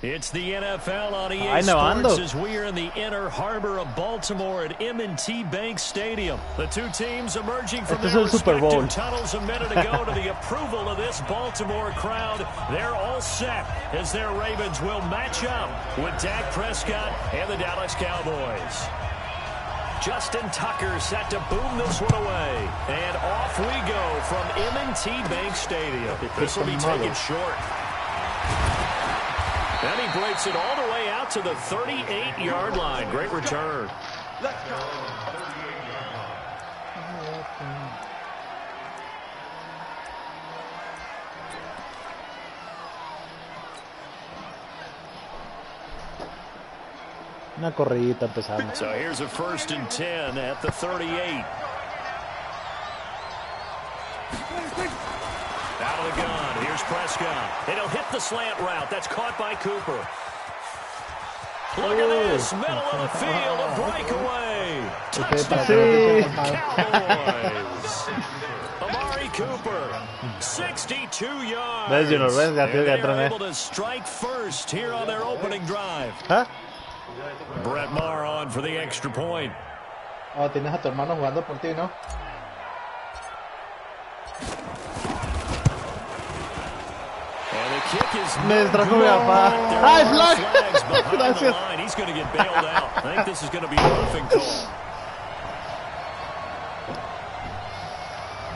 It's the NFL on EA Sports as we are in the inner harbor of Baltimore at M&T Bank Stadium. The two teams emerging from their respective tunnels a minute ago to the approval of this Baltimore crowd. They're all set as their Ravens will match up with Dak Prescott and the Dallas Cowboys. Justin Tucker set to boom this one away. And off we go from M&T Bank Stadium. This will be taken short. And he breaks it all the way out to the 38-yard line. Great return. Let's go. Una corridita empezamos. So here's a 1st and 10 at the 38. Out of the gun, here's Prescott. And he'll hit the slant route. That's caught by Cooper. Look at this, middle of the field, a breakaway. Touchdown, Cowboys. Amari Cooper, 62 yards. And they're able to strike first here on their opening drive. Brett Maher on for the extra point. Oh, tienes a tu hermano jugando por ti, ¿no? Me distrajo mi papá. ¡Ay, flag! Gracias. He's going to get bailed out. I think this is going to be a roughing call.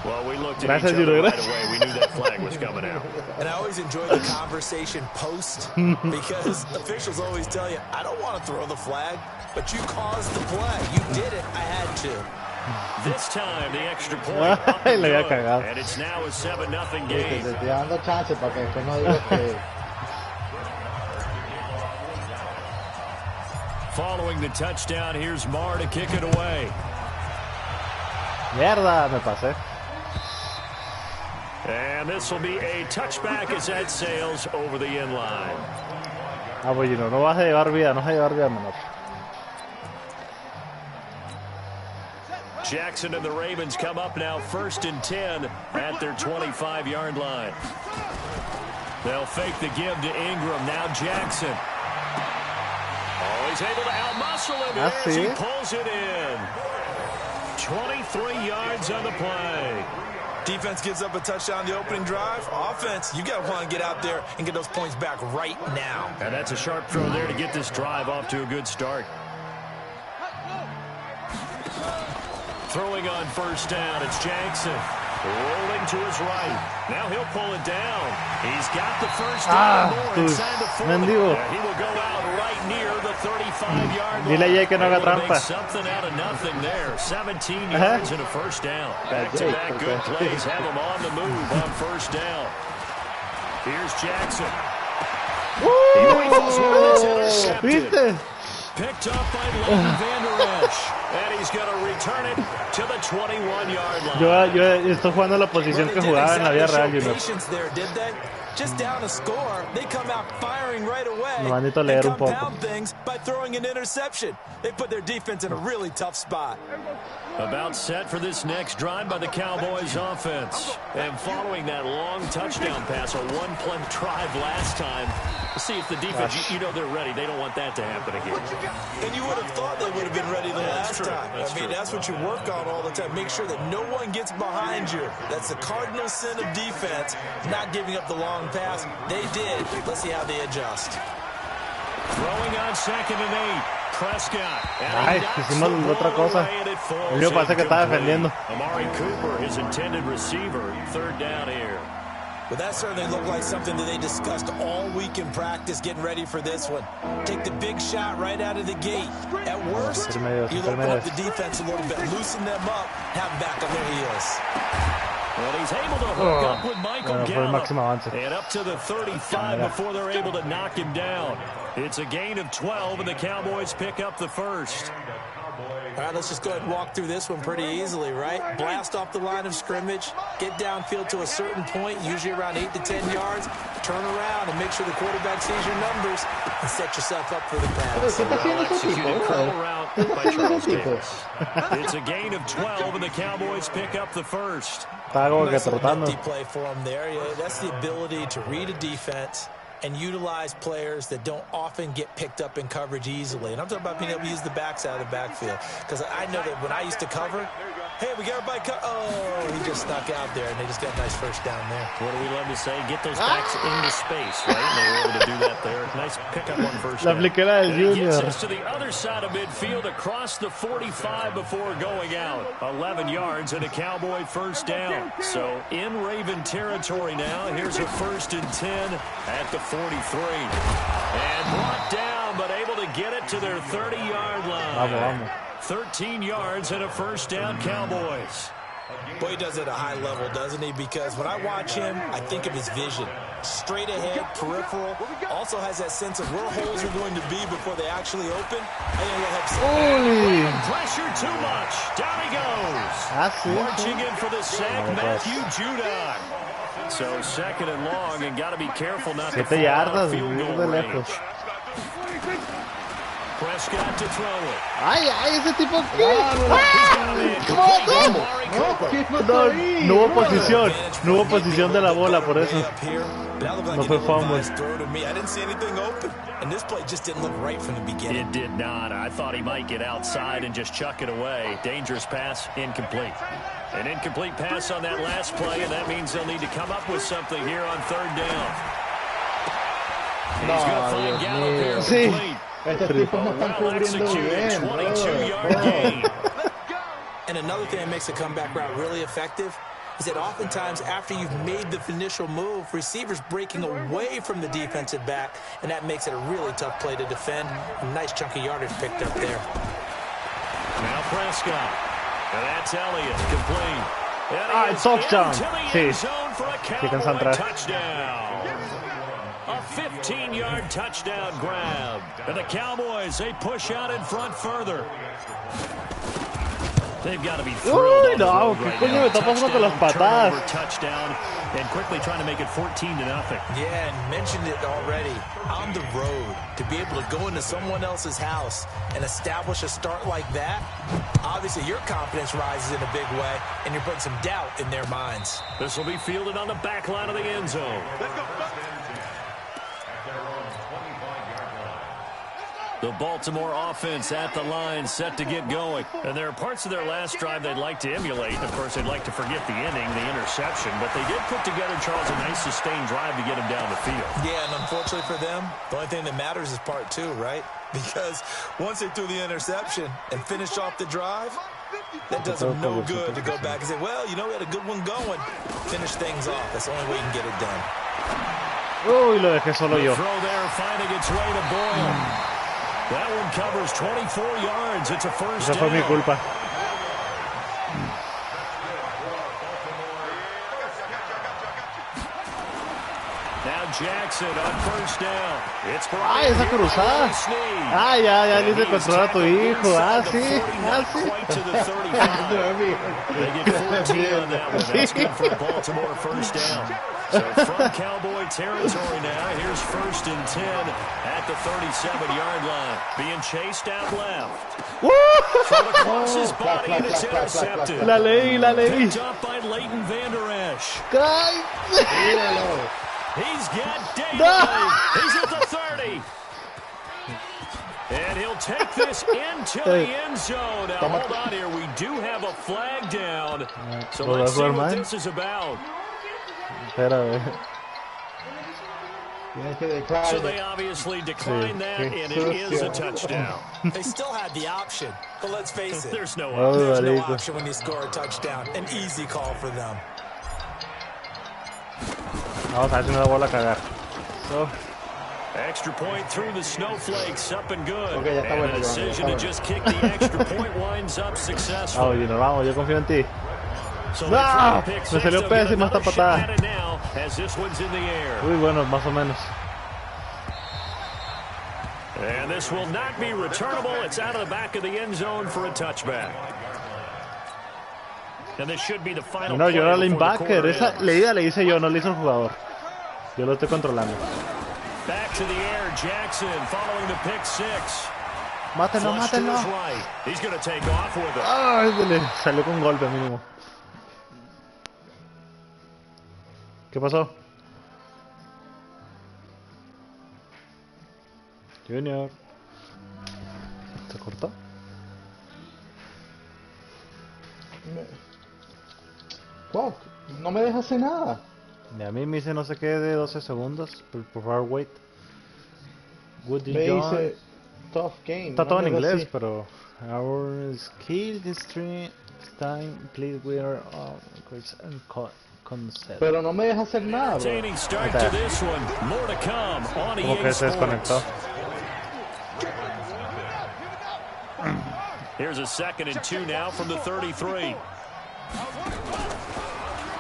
Well, we looked at each other right away. We knew that flag was coming out. And I always enjoy the conversation post because officials always tell you, I don't want to throw the flag, but you caused the play. You did it. I had to. This time, the extra point. And it's now a 7-0 game. Following the touchdown, here's Maher to kick it away. Mierda, me pasé. And this will be a touchback as that sails over the end line. Ah, pues no vas a llevar vida, no vas a llevar vida menor. Jackson and the Ravens come up now 1st and 10 at their 25-yard line. They'll fake the give to Ingram. Now Jackson. Oh, he's able to outmuscle him as he pulls it in. 23 yards on the play. Defense gives up a touchdown the opening drive. Offense, you got to want to get out there and get those points back right now. And that's a sharp throw there to get this drive off to a good start. Throwing on 1st down, it's Jackson. Rolling to his right. Now he'll pull it down. He's got the 1st down more inside the 40. He will go out right near the 35-yard line. Dile que no haga trampa. Something out of nothing there. 17 yards and a 1st down. Back-to-back good plays have him on the move on 1st down. Here's Jackson. He rifles one that's intercepted. Picked up by Leighton Vander Esch. And he's going to return it to the 21-yard line. Yo estoy jugando la posición que jugaba en la vida real, Junior. Just down a score, they come out firing right away and compound things by throwing an interception. They put their defense in a really tough spot. About set for this next drive by the Cowboys offense. And following that long touchdown pass, a one-play drive last time. We'll see if the defense, you know they're ready. They don't want that to happen again. And you would have thought they would have been ready the last time. That's what you work on all the time. Make sure that no one gets behind you. That's the cardinal sin of defense, not giving up the long pass. They did. Let's see how they adjust. Throwing on 2nd and 8. Prescott. Ay, hicimos otra cosa. El mío parece que está defendiendo. Amari Cooper, his intended receiver. 3rd down here. But that certainly looked like something that they discussed all week in practice, getting ready for this one. Take the big shot right out of the gate. At worst, you open up the defense a little bit, loosen them up, have them back on their heels. Well, he's able to hook up with Michael Gallup. And up to the 35 before they're able to knock him down. It's a gain of 12, and the Cowboys pick up the 1st. All right, let's just go ahead and walk through this one pretty easily, right? Blast off the line of scrimmage, get downfield to a certain point, usually around 8 to 10 yards, turn around and make sure the quarterback sees your numbers and set yourself up for the pass. It's a gain of 12, and the Cowboys pick up the 1st. Está como que trotando. Play for him there. Yeah, that's the ability to read a defense and utilize players that don't often get picked up in coverage easily. And I'm talking about being able to use the backside of the backfield. Because I know that when I used to cover, hey, we got everybody oh, he just snuck out there, and they just got a nice first down there. What do we love to say? Get those backs into space, right? And they were able to do that there. Nice pickup on first down. La apliquera del Junior. He gets us to the other side of midfield across the 45 before going out. 11 yards and a Cowboy first down. So in Raven territory now. Here's a 1st and 10 at the 43. And brought down, but able to get it to their 30-yard line. 13 yards and a first down, Cowboys. Boy, he does it at a high level, doesn't he? Because when I watch him, I think of his vision. Straight ahead, peripheral. Also has that sense of where holes are going to be before they actually open. Pressure too much. Down he goes. Marching in for the sack, Matthew Judon. So 2nd and long, and got to be careful not to fall out of field goal range. Prescott to throw it. Ese tipo no hubo posición. No hubo posición de la bola, por eso. No fue fumble. I didn't see anything open, and this play just didn't look right from the beginning. It did not. I thought he might get outside and just chuck it away. Dangerous pass, incomplete. An incomplete pass on that last play, and that means they'll need to come up with something here on 3rd down. He's going to find Gallup here complete. Well executed, 22-yard gain. And another thing that makes a comeback route really effective is that oftentimes after you've made the initial move, receivers breaking away from the defensive back, and that makes it a really tough play to defend. A nice chunky yardage picked up there. Now Prescott. And that's Elliott, complete. Touchdown. Sí, sí can entrar. A 15-yard touchdown grab. And the Cowboys, they push out in front further. They've got to be thrilled. No, ¿qué coño me está pasando con las patadas? Touchdown, and quickly trying to make it 14-0. Yeah, and mentioned it already. On the road, to be able to go into someone else's house and establish a start like that, obviously your confidence rises in a big way, and you're putting some doubt in their minds. This will be fielded on the back line of the end zone. The Baltimore offense at the line, set to get going. And there are parts of their last drive they'd like to emulate. Of course, they'd like to forget the inning, the interception. But they did put together, Charles, a nice sustained drive to get him down the field. Yeah, and unfortunately for them, the only thing that matters is part 2, right? Because once they threw the interception and finished off the drive, that does them no good to go back and say, well, you know, we had a good one going. Finish things off. That's the only way you can get it done. Uy, lo dejé solo yo. The throw there finding its way to Boyle. That one covers 24 yards. It's a first down. Esa fue mi culpa. Now Jackson on first down. It's esa cruzada. Ya le hice controlar a tu hijo. Sí. Quite to the 35. They get 14 on that one. That's good for Baltimore first down. So from Cowboy territory now, here's 1st and 10 at the 37-yard line. Being chased out left. From across his body, and it's intercepted. La leí. Picked up by Leighton Vander Esch. He's got David. He's at the 30. And he'll take this into the end zone. Now, hold on here. We do have a flag down. So let's see what this is about. So they obviously declined that, and it is a touchdown. They still had the option, but let's face it. There's no option. There's no option when you score a touchdown. An easy call for them. Vamos a ver si no la vuelvo a cagar. So. Extra point through the snowflakes, up and good. Okay, ya está and bueno, the decision to just kick the extra point winds up successful. Vamos, yo confío en ti. So ¡No! Me salió pésima esta patada. Uy, bueno, más o menos. And this will not be returnable. It's out of the back of the end zone for a touchback. And this should be the final. No, yo era linebacker. Esa leída le hice yo, no le hizo el jugador. Yo lo estoy controlando. Back to the air, Jackson following the pick six. Mátenlo. Right. He's going to take off with it. Ay, salió con golpe mínimo. ¿Qué pasó? Junior. ¿Se cortó? Wow, no me deja hacer nada. Y a mí me dice no sé qué de 12 segundos. Por favor, wait. Woody Me John. dice tough game. Está no todo en me inglés, así. pero... Our skill stream time, please we are concept. Pero no me deja hacer nada, bro. Entertaining start to this one. More to come on Como EA que se desconectó. Sports. Here's a 2nd and 2 now from the 33.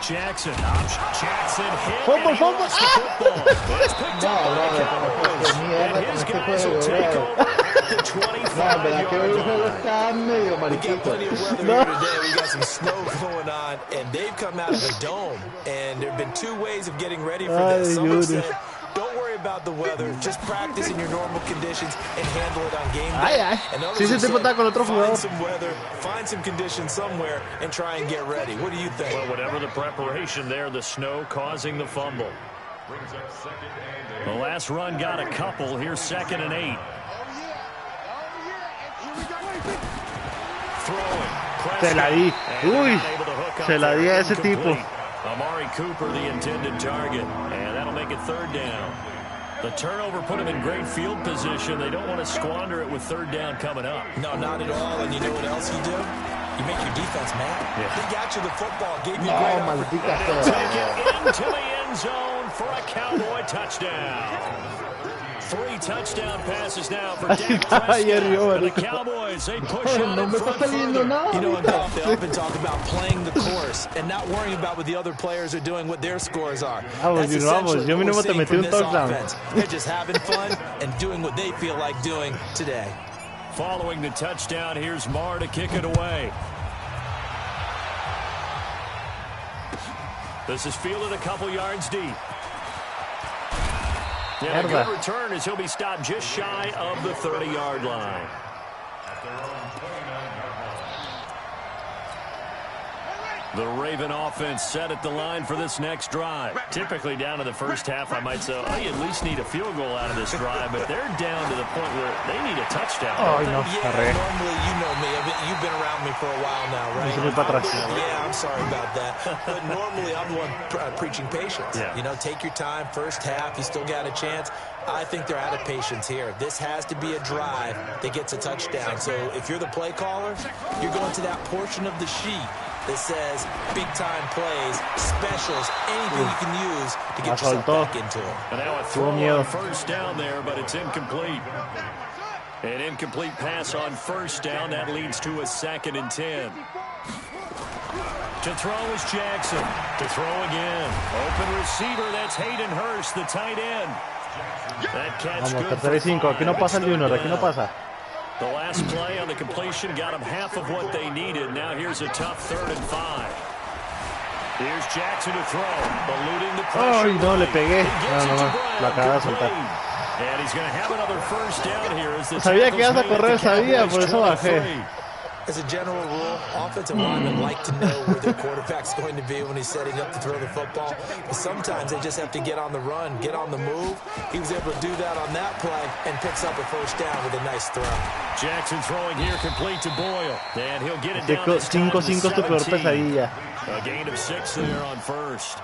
Jackson, Jackson hit. Fumble, fumble. The football. It's picked up by the Cowboys. And his guys will take over at the 25-yard line. We got plenty of weather here today. We got some snow going on, and they've come out of the dome. And there have been 2 ways of getting ready for this. Someone said, don't worry about the weather. Just practice in your normal conditions and handle it on game day. And others have said, find some weather, find some conditions somewhere, and try and get ready. What do you think? Well, whatever the preparation there, the snow causing the fumble. The last run got a couple. Here's 2nd and 8. Se la di. Uy, se la di a ese tipo. Amari Cooper, the intended target, and that'll make it 3rd down. The turnover put him in great field position. They don't want to squander it with 3rd down coming up. No, not at all. And you know what else you do? You make your defense mad. Yeah. They got you the football, gave you great opportunity. Take it into the end zone for a Cowboy touchdown. 3 touchdown passes now for Dak Prescott. And the Cowboys, they push on in front further. You know, in golf, they often talk about playing the course and not worrying about what the other players are doing, what their scores are. That's essentially what we're seeing from this offense. They're just having fun and doing what they feel like doing today. Following the touchdown, here's Marr to kick it away. This is fielded a couple yards deep. And a good return as he'll be stopped just shy of the 30-yard line. The Raven offense set at the line for this next drive. Typically down to the first half, I might say, oh, you at least need a field goal out of this drive, but they're down to the point where they need a touchdown. Oh, no. Yeah, normally, you know me. You've been around me for a while now, right? Yeah, I'm sorry about that. But normally, I'm the one preaching patience. Yeah. You know, take your time. First half, you still got a chance. I think they're out of patience here. This has to be a drive that gets a touchdown. So if you're the play caller, you're going to that portion of the sheet that says big-time plays, specials, anything you can use to get yourself back into it. And now a throw on 1st down there, but it's incomplete. An incomplete pass on 1st down. That leads to a 2nd and 10. To throw is Jackson. To throw again. Open receiver, that's Hayden Hurst, the tight end. That catch Vamos, good 3rd y 5. Aquí no pasa el Junior, aquí no pasa. The last play on the completion got them half of what they needed. Now here's a tough 3rd and 5. Here's Jackson to throw, eluding the pressure. Ay, no, le pegué. No, la acaba de soltar. And he's going to have another 1st down here. As the sabía que ibas a correr, sabía, por eso bajé. As a general rule, offensive linemen like to know where their quarterback's going to be when he's setting up to throw the football. But sometimes they just have to get on the run, get on the move. He was able to do that on that play and picks up a 1st down with a nice throw. Jackson throwing here complete to Boyle. And he'll get it down to 5-5 tu peor pesadilla. A gain of 6 there on 1st.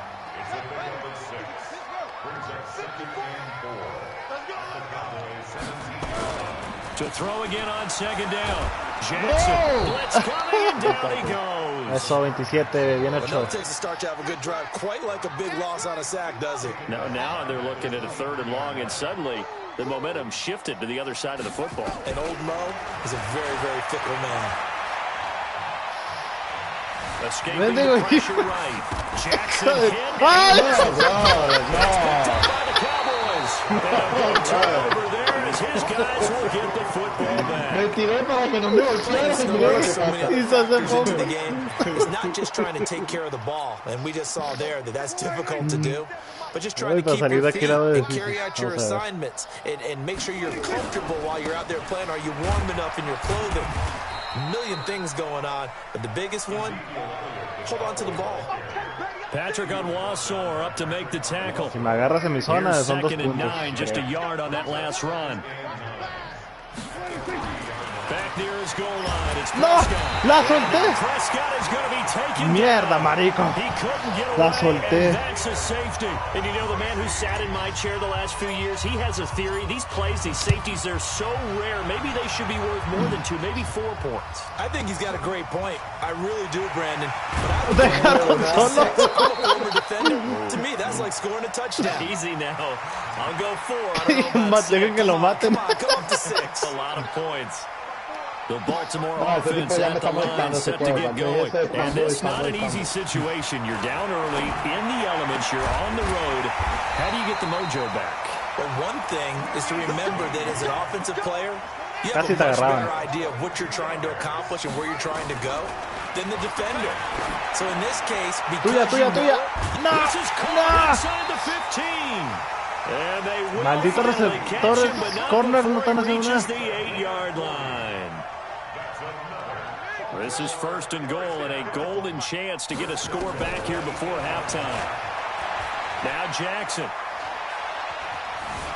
To throw again on 2nd down. Jackson, blitz coming, and down he goes. Eso, 27, bien hecho. It takes a start to have a good drive, quite like a big loss on a sack, does it? Now they're looking at a 3rd and long, and suddenly the momentum shifted to the other side of the football. And old Mo is a very, very fickle man. Escaping the pressure right. Jackson hit. By the Cowboys. And a turnover there as his guys will get the football back. Me tiré para que no me The game is not just trying to take care of the ball, and we just saw there that that's difficult to do, but just trying to keep your feet and carry out your assignments and make sure you're comfortable while you're out there playing. Are you warm enough in your clothing? A million things going on, but the biggest one, hold on to the ball. Patrick Onwuasor up to make the tackle. Si me agarras en mi zona, son 2 2nd and puntos. 9, just a yard on that last run. ¡No! ¡La solté! ¡Mierda, marico! La solté. And you know, the man who sat in my chair the last few years, he has a theory. These plays, these safeties, they're so rare. Maybe they should be worth more than 2, maybe 4 points. I think he's got a great point. I really do, Brandon. To me, that's like scoring a touchdown. Easy now. I'll go 4. I don't know about 6. Come on, come up to 6. A lot of points. The Baltimore offense at the line set to get going. And it's not an easy situation. You're down early, in the elements, you're on the road. How do you get the mojo back? Well, one thing is to remember that as an offensive player, you have a much better idea of what you're trying to accomplish and where you're trying to go than the defender. So in this case, because this is caught inside the 15. And they will finally catch him, but not before he reaches the 8-yard line. This is 1st and goal, and a golden chance to get a score back here before halftime. Now Jackson.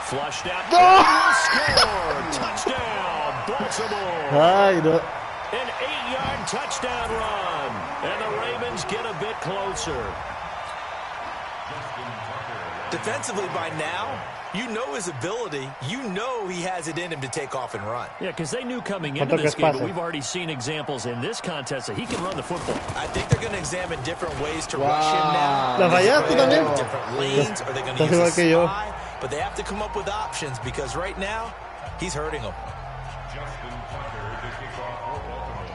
Flushed out. Score! Touchdown, Baltimore. An 8-yard touchdown run. And the Ravens get a bit closer. Defensively by now, you know his ability. You know he has it in him to take off and run. Yeah, because they knew coming into this game, but we've already seen examples in this contest that he can run the football. I think they're going to examine different ways to rush him now. Different lanes. Are they going to use a spy? But they have to come up with options because right now, he's hurting them.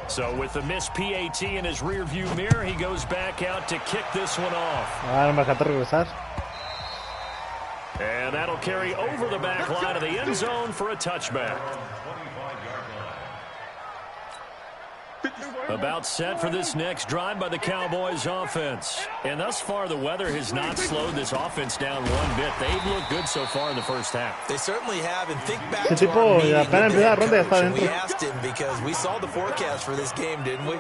So with the missed PAT in his rearview mirror, he goes back out to kick this one off. And that'll carry over the back line of the end zone for a touchback. About set for this next drive by the Cowboys offense. And thus far, the weather has not slowed this offense down one bit. They've looked good so far in the first half. They certainly have. And think back to our meeting with the coach, and we asked him because we saw the forecast for this game, didn't we?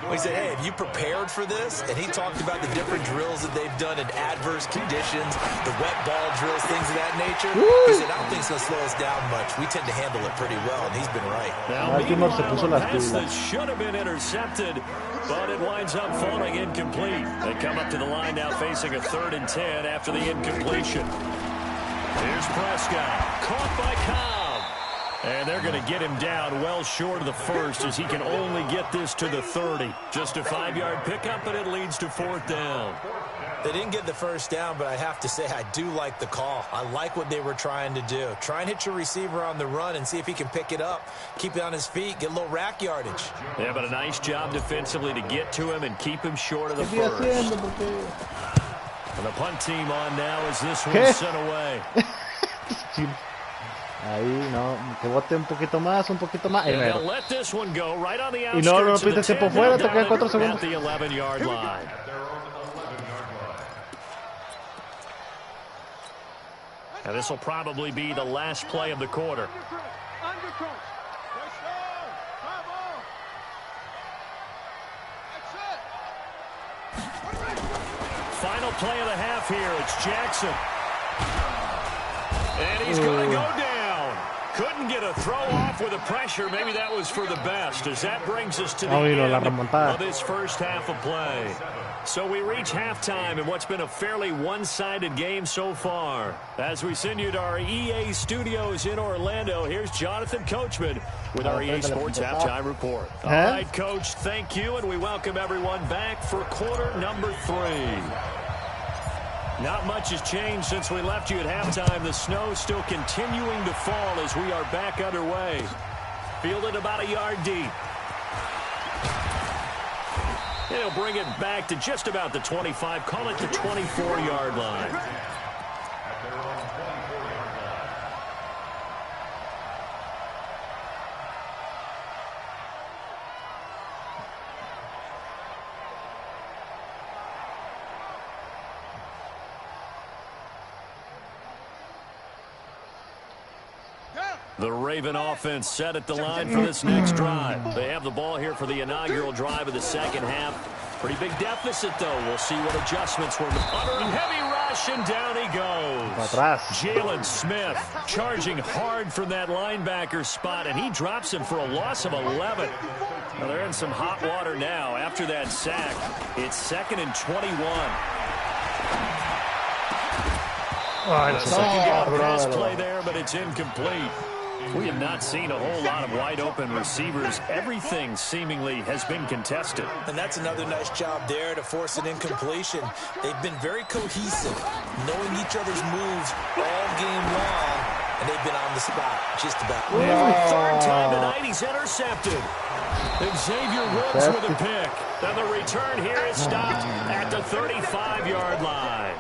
We said, hey, have you prepared for this? And he talked about the different drills that they've done in adverse conditions, the wet ball drills, things of that nature. He said, I don't think it's going to slow us down much. We tend to handle it pretty well, and he's been right. Now, meanwhile, a pass that should have been intercepted, but it winds up falling incomplete. They come up to the line now facing a 3rd and 10 after the incompletion. Here's Prescott, caught by Cobb. And they're going to get him down well short of the 1st as he can only get this to the 30. Just a 5-yard pickup, and it leads to 4th down. They didn't get the 1st down, but I have to say I do like the call. I like what they were trying to do. Try and hit your receiver on the run and see if he can pick it up. Keep it on his feet, get a little rack yardage. Yeah, but a nice job defensively to get to him and keep him short of the 1st. And the punt team on now as this one's sent away. Ahí, no, que bote un poquito más. Let this one go right on the y no lo pites tiempo fuera, te quedan 4 segundos. At the 11-yard line. Now this will probably be the last play of the quarter. Final play of the half here. It's Jackson. And he's going to go down. Couldn't get a throw off with the pressure. Maybe that was for the best, as that brings us to the end of this first half of play. So we reach halftime in what's been a fairly one-sided game so far. As we send you to our EA studios in Orlando, here's Jonathan Coachman with our EA Sports Halftime Report. All right, Coach, thank you, and we welcome everyone back for quarter number 3. Not much has changed since we left you at halftime. The snow still continuing to fall as we are back underway. Fielded about a yard deep. They'll bring it back to just about the 25. Call it the 24-yard line. The Raven offense set at the line for this next drive. They have the ball here for the inaugural drive of the second half. Pretty big deficit, though. We'll see what adjustments were. Under a heavy ride. rush, and down he goes. Jalen Smith charging hard from that linebacker spot, and he drops him for a loss of 11. Well, they're in some hot water now after that sack. It's 2nd and 21. The second down pass play there, but it's incomplete. We have not seen a whole lot of wide-open receivers. Everything seemingly has been contested. And that's another nice job there to force an incompletion. They've been very cohesive, knowing each other's moves all game long, and they've been on the spot just about. Every third time tonight, he's intercepted. Xavier Woods with a pick. And the return here is stopped at the 35-yard line.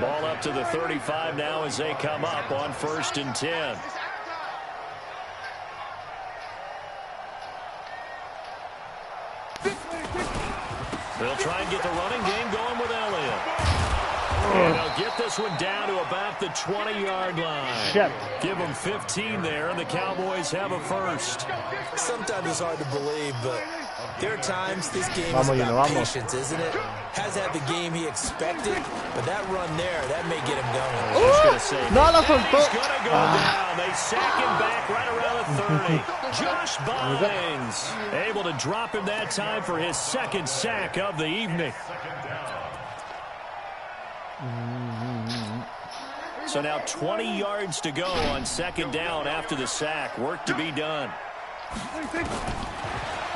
Ball up to the 35 now as they come up on 1st and 10. They'll try and get the running game going with Elliott. And they'll get this one down to about the 20-yard line. Shit. Give them 15 there, and the Cowboys have a first. Sometimes it's hard to believe, but there are times this game is about patience, isn't it? Has had the game he expected, but that run there, that may get him going. I was going to say, he's going to go down. They sack him back right around the 30. Josh Bynes able to drop him that time for his 2nd sack of the evening. So now 20 yards to go on 2nd down after the sack. Work to be done.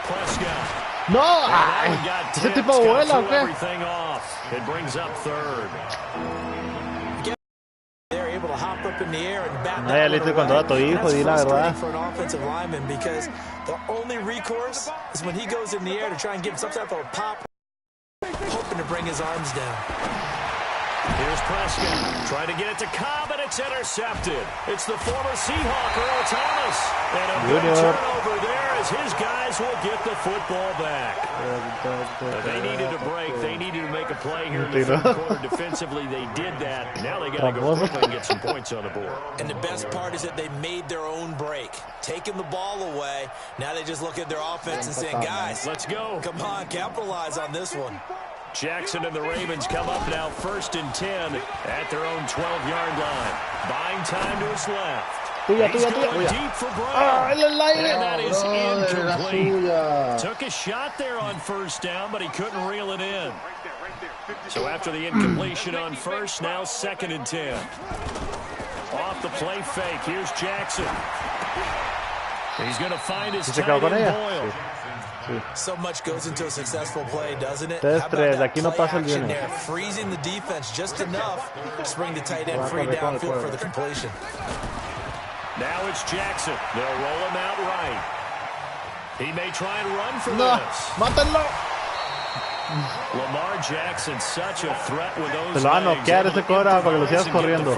Prescott. No, ese tipo vuela o qué? Everything off. It brings up 3rd. They're able to hop up in the air and bat No, ya le estoy contando a tu hijo, di la verdad. For an offensive lineman, because the only recourse is when he goes in the air to try and give some type of a pop, hoping to bring his arms down. Here's Prescott trying to get it to Cobb, and it's intercepted. It's the former Seahawk, Earl Thomas. And a good turnover there as his guys will get the football back. They needed a break. They needed to make a play here in the 3rd quarter. Defensively, they did that. Now they got to go quickly and get some points on the board. And the best part is that they made their own break, taking the ball away. Now they just look at their offense and saying, guys, let's go. Come on, capitalize on this one. Jackson and the Ravens come up now 1st and 10 at their own 12-yard line. Buying time to his left. He's going deep for Brown. And that is incomplete. Took a shot there on 1st down, but he couldn't reel it in. So after the incompletion on 1st, now 2nd and 10. Off the play fake. Here's Jackson. He's going to find his tight end Boyle. So much goes into a successful play, doesn't it? Aquí no pasa el bien. There, freezing the defense just enough to bring the tight end free downfield for the completion. Now it's Jackson. They'll roll him out right. He may try and run for this. ¡Mátenlo! Lamar Jackson, such a threat with those legs. Te lo van a noquear ese cobra para que lo sigas corriendo.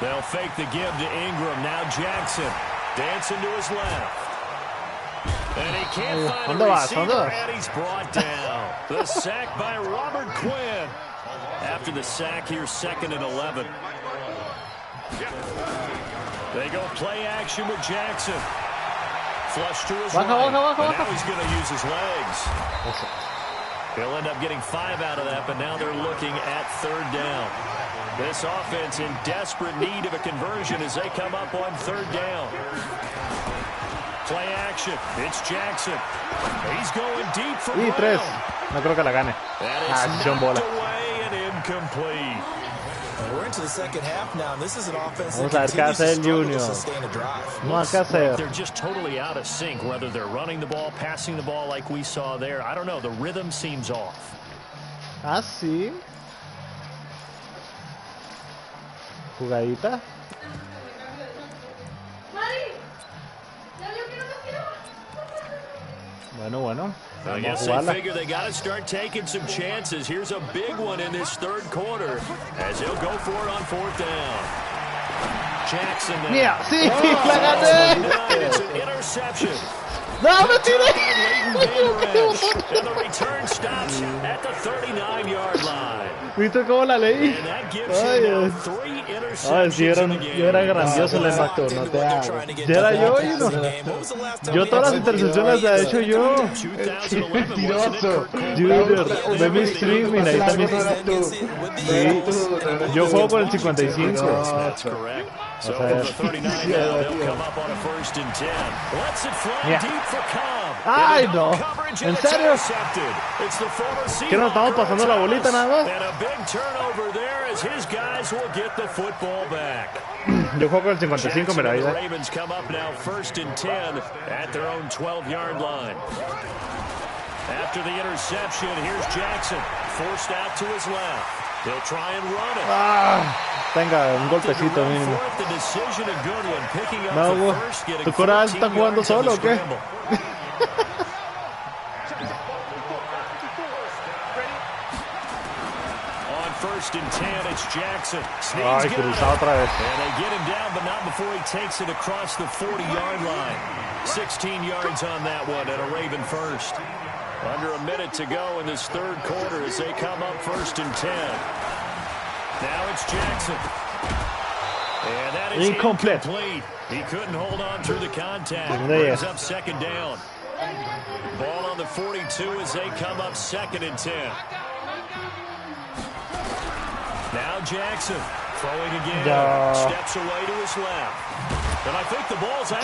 They'll fake the give to Ingram. Now Jackson dancing to his left. And he can't find a receiver, and he's brought down. The sack by Robert Quinn. After the sack, here's 2nd and 11. They go play action with Jackson. Flush to his right. Now he's going to use his legs. He'll end up getting 5 out of that, but now they're looking at 3rd down. This offense in desperate need of a conversion as they come up on 3rd down. Play action. It's Jackson. He's going deep for Brown. No creo que la gane. That is knocked away and incomplete. We're into the 2nd half now, and this is an offense that continues to struggle to Junior. sustain a drive. They're just totally out of sync, whether they're running the ball, passing the ball like we saw there. I don't know. The rhythm seems off. Ah, sí. Jugadita. Bueno. I guess they figure they got to start taking some chances. Here's a big one in this 3rd quarter as he'll go for it on 4th down. Jackson now. Mira, sí, la gané. It's an interception. No, me tiré. And the return stops at the 39-yard line. ¿Viste cómo la leí? Ay, sí, yo era grandioso el impacto. No te hagas. Ya era yo y no. Yo todas las intercepciones las he hecho yo. Mentiroso. Junior, ve mi streaming, ahí también. Sí, yo juego con el 55. So from the 39 now, they'll come up on a 1st and 10. Lets it fly deep for Cobb. Ay, no. ¿En serio? It's the former ¿Qué nos estamos pasando la bolita nada más? And a big turnover there as his guys will get the football back. Yo juego con el 55, mira ahí. The Ravens come up now 1st and 10 at their own 12-yard line. After the interception, here's Jackson, forced out to his left. He'll try and run it. Tenga un golpecito mínimo. No, ¿tu coral está jugando solo o qué? First and 10, it's Jackson. Ay, cruzado otra vez. And they get him down, but not before he takes it across the 40-yard line. 16 yards on that one, and a Raven first. Under a minute to go in this third quarter as they come up 1st and 10. Now it's Jackson. And that is incomplete. He couldn't hold on through the contact. Brings up 2nd down. Ball on the 42 as they come up 2nd and 10. Now Jackson throwing again. Steps away to his left. And I think the ball's out.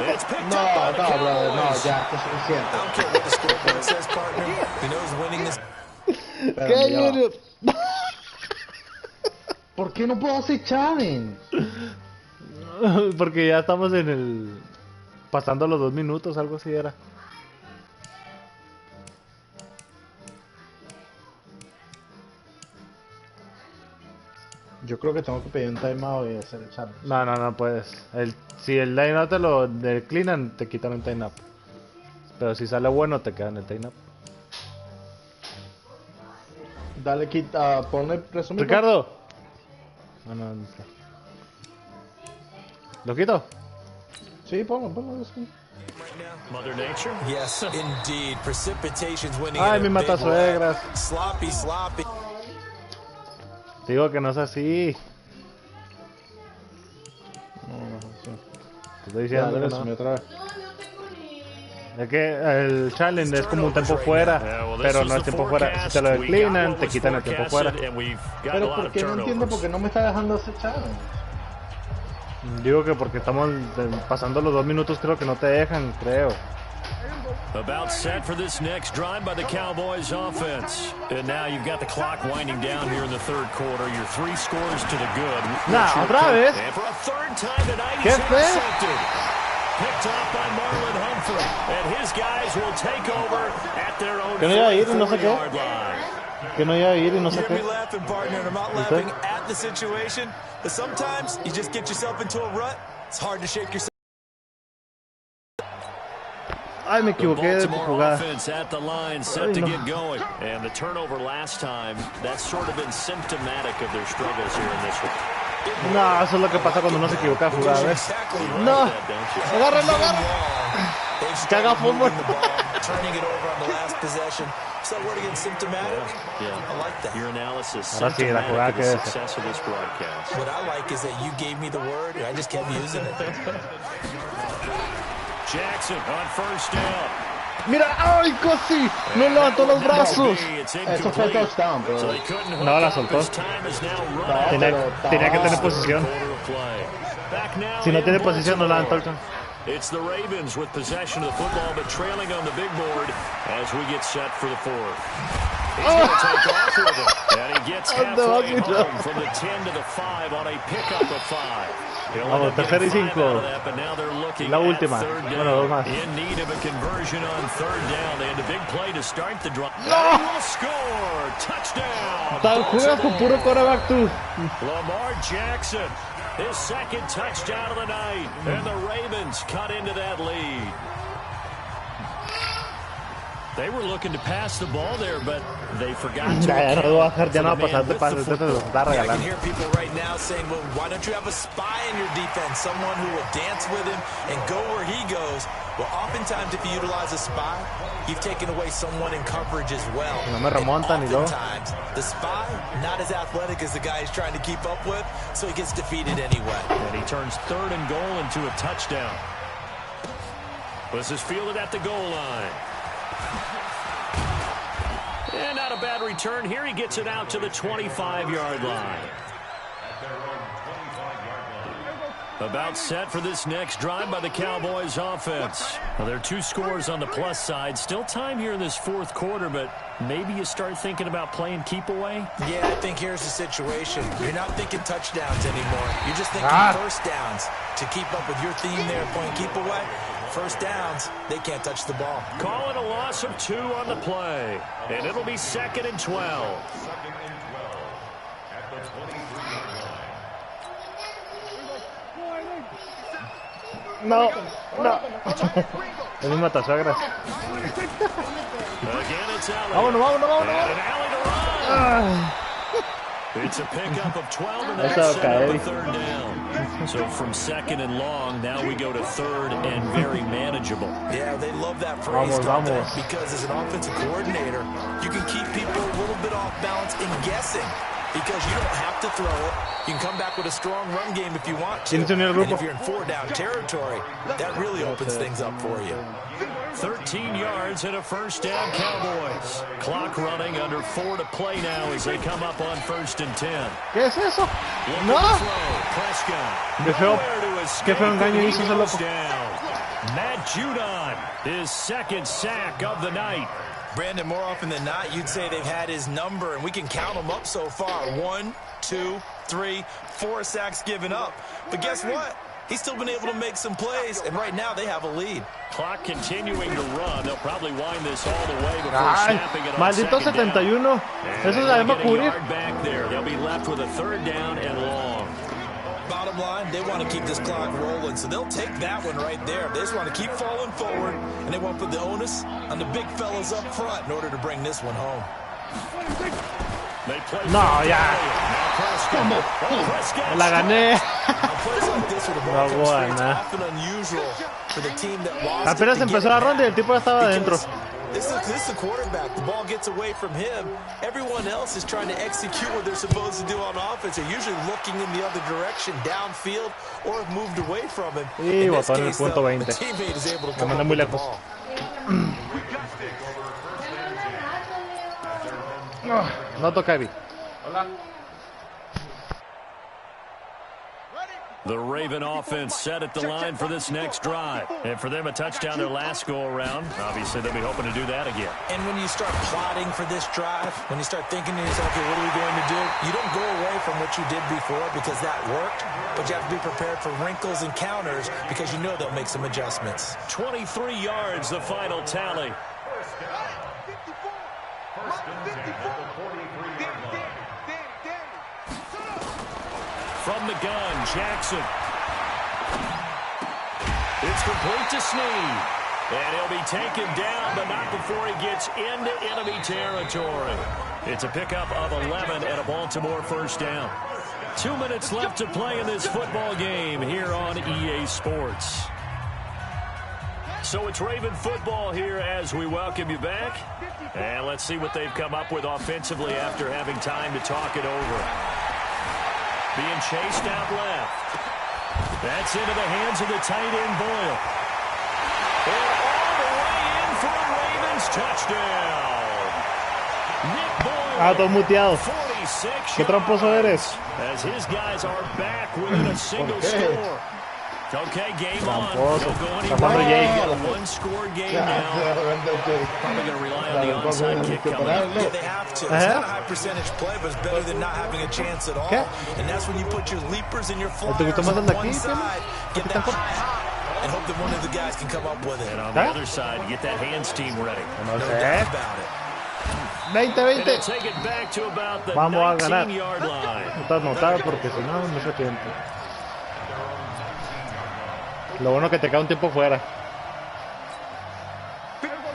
It's picked up by the Cowboys. No, ya, que es suficiente. I don't care what the scoreboard says, partner. He knows winning this. ¿Qué, Junior? ¿Por qué no puedo hacer challenge? Porque ya estamos en el... pasando los 2 minutos, algo así era. Yo creo que tengo que pedir un timeout y hacer el challenge. No puedes. Si el timeout te lo declinan, te quitan el timeout. Pero si sale bueno, te quedan el timeout. Dale, quita, ponle resumen. Ricardo. No. ¿Lo quito? Sí, ponlo resumen. Mother Nature? Yes, indeed. Precipitation's winning. Ay, mi matasuegras. Sloppy. Te digo que no es así. No, sí. Te estoy diciendo Dale, que no. otra vez. Es que el challenge es como un tiempo fuera, pero no es tiempo fuera. Si te lo declinan, te quitan el tiempo fuera. Pero ¿por qué no entiendo por qué no me está dejando hacer challenge? Digo que porque estamos pasando los 2 minutos, creo que no te dejan, creo. About set for this next drive by the Cowboys offense. And now you've got the clock winding down here in the third quarter. Your 3 scores to the good. Otra vez. And for a third time tonight, ¿Qué he's fue? intercepted. Picked off by Marlon Humphrey. And his guys will take over at their own 40-yard line. Que no iba a ir y no sé qué. You're laughing, partner, and I'm not laughing at the situation. But sometimes you just get yourself into a rut. It's hard to shake yourself. Ay, me equivoqué de jugada. Offense at the line, set to get going. And the turnover last time, that's sort of been symptomatic of their struggles here in this one. No, eso es lo que pasa cuando uno se equivoca de jugada, ¿ves? No, agárralo. Que haga fútbol. Turning it over on the last possession. So word again, symptomatic. Yeah. I like that. Your analysis Ahora sí, la jugada symptomatic of que the es. success of this broadcast. What I like is that you gave me the word and I just kept using it. Jackson on first down. Mira, ay, casi. No levantó los brazos. Eso fue touchdown, bro. No, la soltó. Tenía que tener posición. Si no tiene posición, no levantó el touchdown. It's the Ravens with possession of the football, but trailing on the big board as we get set for the fourth. He's going to take off with it, and he gets halfway home from the 10 to the 5 on a pickup of 5. Vamos, 3rd y 5. La última. Bueno, 2 más. In need of a conversion on 3rd down. They had a big play to start the drive. No! Will score! Touchdown! Tan juegas con puro quarterback tú. Lamar Jackson, his 2nd touchdown of the night, and the Ravens cut into that lead. They were looking to pass the ball there, but they forgot to. Ya no va a hacer, ya no va a pasar de pases, se lo está regalando. I can hear people right now saying, well, why don't you have a spy in your defense? Someone who will dance with him and go where he goes. Well, oftentimes if you utilize a spy, you've taken away someone in coverage as well. No me remontan ni lo. Oftentimes, the spy, not as athletic as the guy he's trying to keep up with, so he gets defeated anyway. And he turns 3rd and goal into a touchdown. This is fielded at the goal line. And not a bad return here. He gets it out to the 25-yard line. About set for this next drive by the Cowboys offense. Well, there are 2 scores on the plus side. Still time here in this 4th quarter, but maybe you start thinking about playing keep away? Yeah, I think here's the situation. You're not thinking touchdowns anymore. You're just thinking first downs. To keep up with your theme there, playing keep away, first downs, they can't touch the ball. Call it a loss of 2 on the play. And it'll be 2nd and 12. No, no. Es mi matasagras. Vámonos, vámonos, vámonos. It's a pickup of 12 and that's set up a 3rd down. So from 2nd and long, now we go to 3rd and very manageable. Yeah, they love that phrase, because as an offensive coordinator, you can keep people a little bit off balance and guessing. Because you don't have to throw it. You can come back with a strong run game if you want to. And if you're in 4-down territory, that really opens things up for you. 13 yards and a 1st down, Cowboys. Clock running, under 4 to play now as they come up on 1st and 10. ¿Qué es eso? No. Qué feo engaño hizo ese loco. Matt Judon, his 2nd sack of the night. Brandon, more often than not, you'd say they've had his number, and we can count them up so far. 1, 2, 3, 4 sacks given up. But guess what? He's still been able to make some plays, and right now they have a lead. Clock continuing to run. They'll probably wind this all the way before snapping it on maldito 71. Eso se llama cubrir. Back there. They'll be left with a 3rd down and long. Bottom line, they want to keep this clock rolling, so they'll take that one right there. They just want to keep falling forward, and they want to put the onus on the big fellas up front in order to bring this one home. No, ya. La gané. No, buena. Apenas empezó la ronda y el tipo ya estaba adentro. This is the quarterback. The ball gets away from him. Everyone else is trying to execute what they're supposed to do on offense. They're usually looking in the other direction, downfield, or have moved away from him. Y botó en el punto 20. The teammate is able to Me come mandé up muy with the lejos. ball. No toca Eddie. The Raven offense set at the line for this next drive. And for them, a touchdown their last go-around. Obviously, they'll be hoping to do that again. And when you start plotting for this drive, when you start thinking to yourself, okay, what are we going to do? You don't go away from what you did before because that worked, but you have to be prepared for wrinkles and counters because you know they'll make some adjustments. 23 yards, the final tally. From the gun, Jackson. It's complete to Snead. And he'll be taken down, but not before he gets into enemy territory. It's a pickup of 11 and a Baltimore 1st down. 2 minutes left to play in this football game here on EA Sports. So it's Raven football here as we welcome you back. And let's see what they've come up with offensively after having time to talk it over. Being chased out left. That's into the hands of the tight end, Boyle. And all the way in for a Ravens touchdown. Nick Boyle. Todo muteado. 46 Qué tramposo eres. as his guys are back within a single score. Okay, game on. Don't go anywhere. A one-score game now. Probably going to rely on the onside kick coming up. Yeah, they have to. It's not a high-percentage play, but it's better than not having a chance at all. And that's when you put your leapers and your flyers on one side, get that high, and hope that one of the guys can come up with it. And on the other side, get that hands team ready. No doubt about it. 20-20. Take it back to about the Vamos a ganar. 19-yard line. No estás notado porque si no, mucho tiempo. Lo bueno que te cae un tiempo fuera.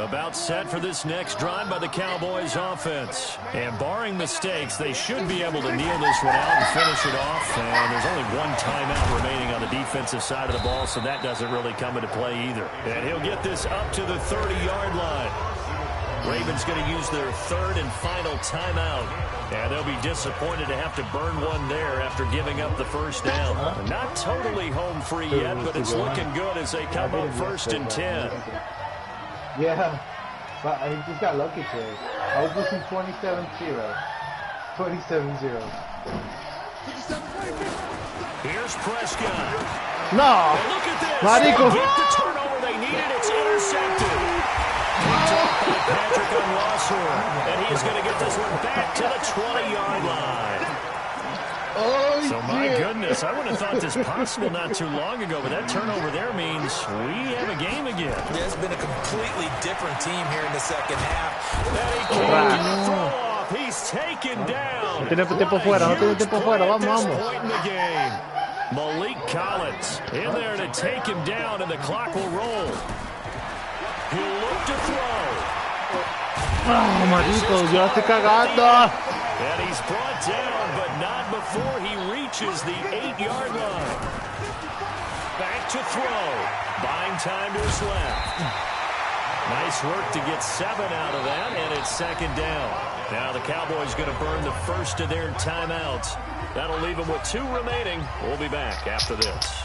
About set for this next drive by the Cowboys offense. And barring mistakes, they should be able to kneel this one out and finish it off. And there's only one timeout remaining on the defensive side of the ball, so that doesn't really come into play either. And he'll get this up to the 30-yard line. Ravens going to use their third and final timeout. And they'll be disappointed to have to burn one there after giving up the first down. Not totally home free yet, but it's looking good as they come up 1st and 10. Yeah, but he just got lucky today. I was losing 27-0. 27-0. Here's Prescott. No! And look at this. Marico. They get the turnover they needed. It's intercepted. Picked off by Patrick Unlawshorn. And he is going to get this one back to the 20-yard line. Oh, so, my goodness, I wouldn't have thought this possible not too long ago, but that turnover there means we have a game again. Yeah, it's been a completely different team here in the second half. And he can't throw off. He's taken down. No tiene tiempo fuera, no tiene tiempo fuera. Vamos, vamos. Point in the game. Malik Collins in there to take him down, and the clock will roll. He'll look to throw. Oh, marico, yo estoy cagando. And he's brought down, but not before he reaches the 8-yard line. Back to throw. Buying time to his left. Nice work to get 7 out of that, and it's 2nd down. Now the Cowboys going to burn the first of their timeouts. That'll leave them with 2 remaining. We'll be back after this.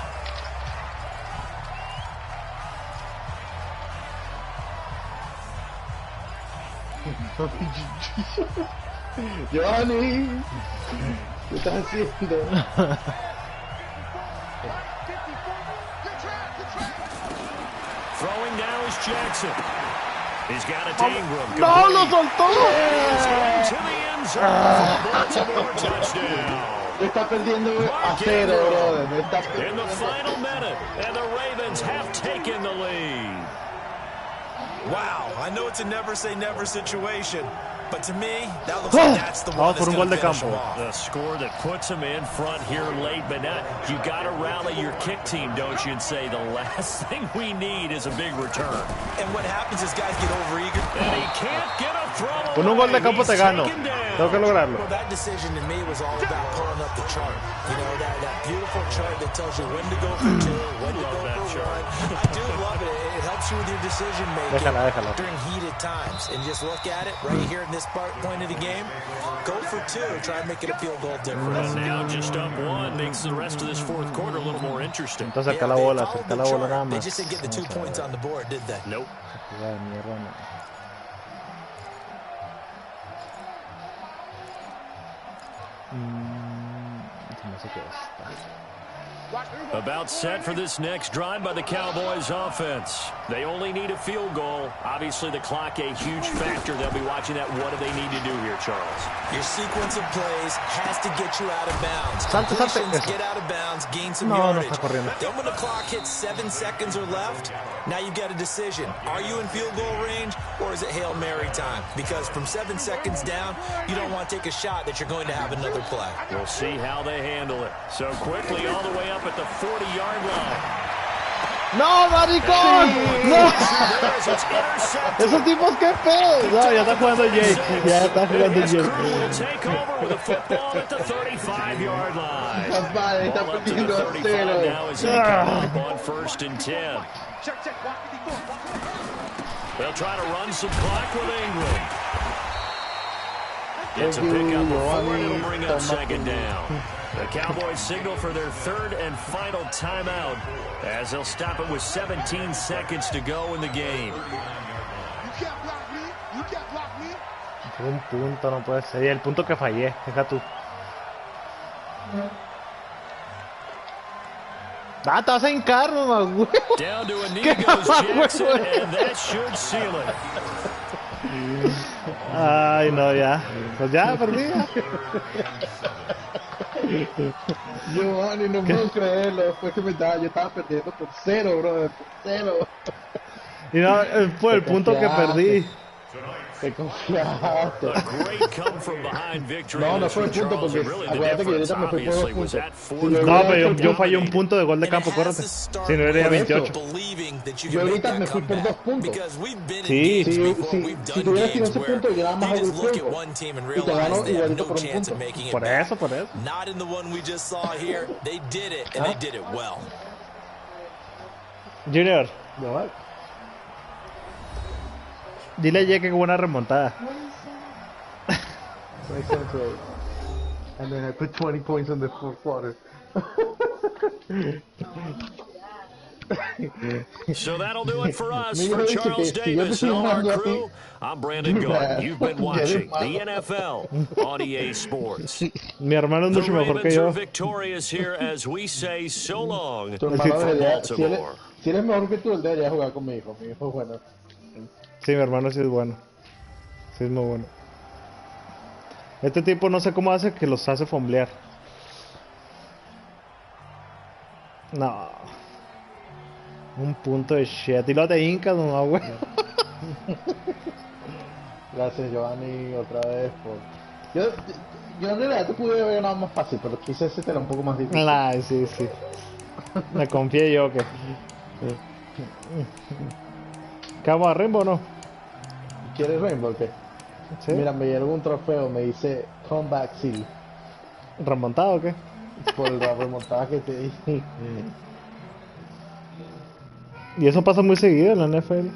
Johnny, ¿qué estás haciendo? Throwing now is Jackson. He's got it to Ingram. No, lo soltó. Into the end zone. Baltimore touchdown. Está perdiendo a 0, brother. Está perdiendo. In the final minute, and the Ravens have taken the lead. Wow, I know it's a never-say-never situation, but to me, that looks like that's the one that's going to finish them off. The score that puts them in front here late, but now you got to rally your kick team, don't you, and say the last thing we need is a big return. And what happens is guys get overeager. And he can't get a throw. Con un gol de campo te gano. Tengo que lograrlo. Well, that decision to me was all about pulling up the chart. You know, that beautiful chart that tells you when to go for 2, when to go for 1. I do love it. It helps you with your decision making during heated times. And just look at it right here in this point of the game. Go for 2. Try and make it a field goal difference. And now just up 1 makes the rest of this 4th quarter a little more interesting. Entonces acerca la bola nada más. They just didn't get the 2 points on the board, did they? Nope. About set for this next drive by the Cowboys offense. They only need a field goal. Obviously, the clock a huge factor. They'll be watching that. What do they need to do here, Charles? Your sequence of plays has to get you out of bounds. Salte. Get out of bounds, gain some yardage. Then when the clock hits 7 seconds or left, now you've got a decision. Are you in field goal range, or is it Hail Mary time? Because from 7 seconds down, you don't want to take a shot that you're going to have another play. We'll see how they handle it. So quickly all the way up at the 40-yard line. ¡No, maricón! ¡No! ¡Esos tipos qué pedo! No, ya está jugando Jake. Ya está jugando Jake. Take over with the football at the 35-yard line. Está perdiendo a 0. Now is on 1st and 10. They'll try to run some clock with Ingram. It's a pickup of 4, and it'll bring up 2nd down. The Cowboys signal for their 3rd and final timeout as they'll stop it with 17 seconds to go in the game. Un punto, no puede ser. Y el punto que fallé, deja tú. Ah, te vas a hincar, mamá, güey. Down to a knee goes Jackson, and that should seal it. Ay, no, ya. Pues ya, perdí. Giovanni, no puedo creerlo. Después que yo estaba perdiendo por 0, brother. Por 0. Y no, fue el punto que perdí. Te confiaste. No, no fue el punto porque acuérdate que ahorita me fui por 2 puntos. No, pero yo fallé un punto de gol de campo, córrete. Si no, era 28. that you Yo can make ahorita that me fui por 2 comeback puntos. because we've been in Sí, games before. Si We've tuviera done tirado games ese where punto, yo nada más you hago el just look at juego. one team and Y te realize gano they have igualito no por un chance of punto. making it por back. eso. Not in the one we just saw here. They did it, and they did it well. Junior, What? dile a Jay que buena remontada. 27 to 8. And then I put 20 points in the fourth quarter. So that'll do it for us. For Charles Davis and all our crew, I'm Brandon Garden. You've been watching the NFL on EA Sports. Mi hermano es The mucho mejor que Ravens are yo. victorious here as we say so long Tu from hermano debería, Baltimore. si él es mejor que tú, él debería jugar con mi hijo. Mi hijo es bueno. Sí, mi hermano sí es bueno. Sí es muy bueno. Este tipo no sé cómo hace que los hace fomblear. No. Un punto de shit. Y lo te hincas, no, güey. Gracias, Giovanni, otra vez. Yo en realidad te pude haber ganado más fácil, pero quise ese era un poco más difícil. Ay, sí. Me confié yo que. ¿Qué vamos a Rainbow o no? ¿Quieres Rainbow o qué? ¿Sí? Mira, me llegó un trofeo, me dice Comeback City. ¿Remontado o qué? Por la remontada que te di. Y eso pasa muy seguido en la NFL.